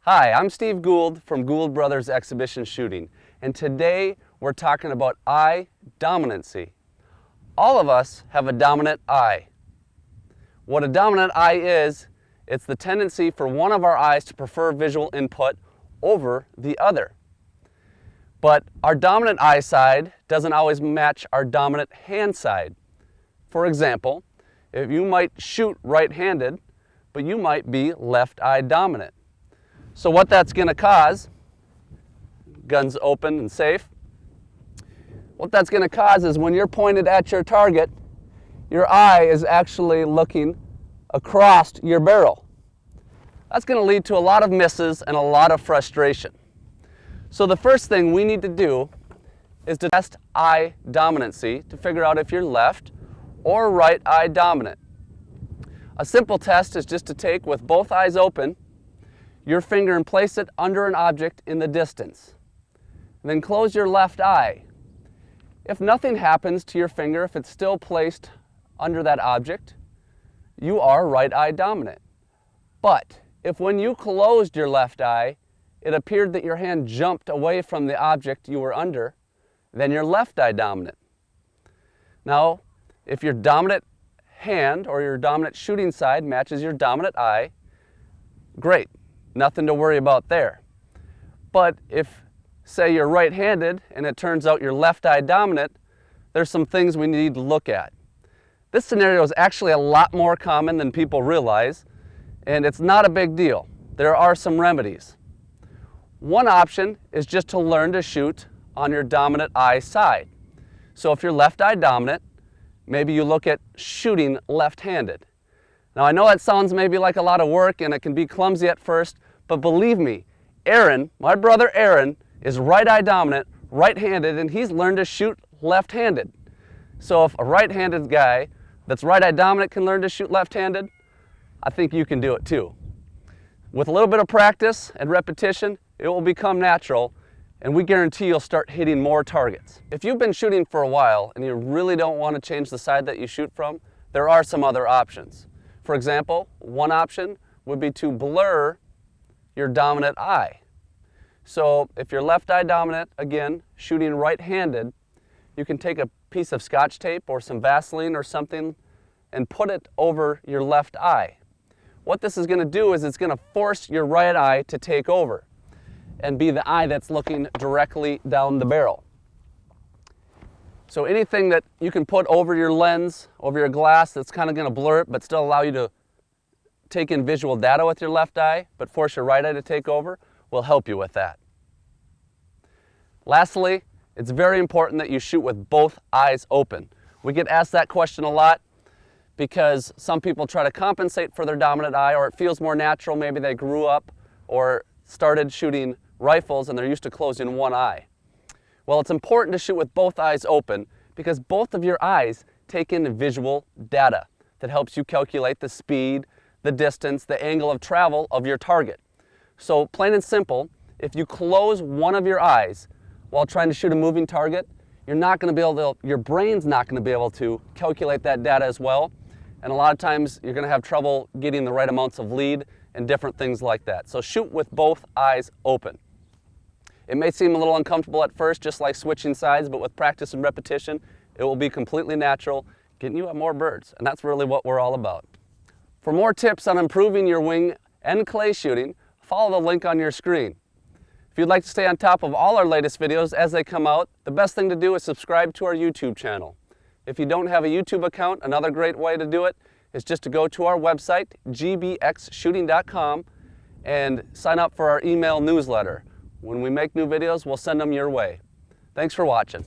Hi, I'm Steve Gould from Gould Brothers Exhibition Shooting, and today we're talking about eye dominancy. All of us have a dominant eye. What a dominant eye is, it's the tendency for one of our eyes to prefer visual input over the other. But our dominant eye side doesn't always match our dominant hand side. For example, if you might shoot right-handed, but you might be left eye dominant. So what that's going to cause, guns open and safe, what that's going to cause is when you're pointed at your target, your eye is actually looking across your barrel. That's going to lead to a lot of misses and a lot of frustration. So the first thing we need to do is to test eye dominancy to figure out if you're left or right eye dominant. A simple test is just to take with both eyes open your finger and place it under an object in the distance. And then close your left eye. If nothing happens to your finger, if it's still placed under that object, you are right eye dominant. But if when you closed your left eye, it appeared that your hand jumped away from the object you were under, then you're left eye dominant. Now, if your dominant hand or your dominant shooting side matches your dominant eye, great. Nothing to worry about there. But if, say, you're right-handed and it turns out you're left eye dominant, there's some things we need to look at. This scenario is actually a lot more common than people realize, and it's not a big deal. There are some remedies. One option is just to learn to shoot on your dominant eye side. So if you're left eye dominant, maybe you look at shooting left-handed. Now I know that sounds maybe like a lot of work and it can be clumsy at first, but believe me, Aaron, my brother Aaron, is right eye dominant, right-handed, and he's learned to shoot left-handed. So if a right-handed guy that's right eye dominant can learn to shoot left-handed, I think you can do it too. With a little bit of practice and repetition, it will become natural, and we guarantee you'll start hitting more targets. If you've been shooting for a while and you really don't want to change the side that you shoot from, there are some other options. For example, one option would be to blur your dominant eye. So if you're left eye dominant, again, shooting right-handed, you can take a piece of Scotch tape or some Vaseline or something and put it over your left eye. What this is going to do is it's going to force your right eye to take over and be the eye that's looking directly down the barrel. So anything that you can put over your lens, over your glass, that's kind of going to blur it but still allow you to take in visual data with your left eye, but force your right eye to take over, will help you with that. Lastly, it's very important that you shoot with both eyes open. We get asked that question a lot because some people try to compensate for their dominant eye, or it feels more natural. Maybe they grew up or started shooting rifles and they're used to closing one eye. Well, it's important to shoot with both eyes open because both of your eyes take in visual data that helps you calculate the speed, the distance, the angle of travel of your target. So plain and simple, if you close one of your eyes while trying to shoot a moving target, you're not going to be able to, your brain's not going to be able to calculate that data as well. And a lot of times you're going to have trouble getting the right amounts of lead and different things like that. So shoot with both eyes open. It may seem a little uncomfortable at first, just like switching sides, but with practice and repetition, it will be completely natural, getting you at more birds. And that's really what we're all about. For more tips on improving your wing and clay shooting, follow the link on your screen. If you'd like to stay on top of all our latest videos as they come out, the best thing to do is subscribe to our YouTube channel. If you don't have a YouTube account, another great way to do it is just to go to our website, gbxshooting.com, and sign up for our email newsletter. When we make new videos, we'll send them your way. Thanks for watching.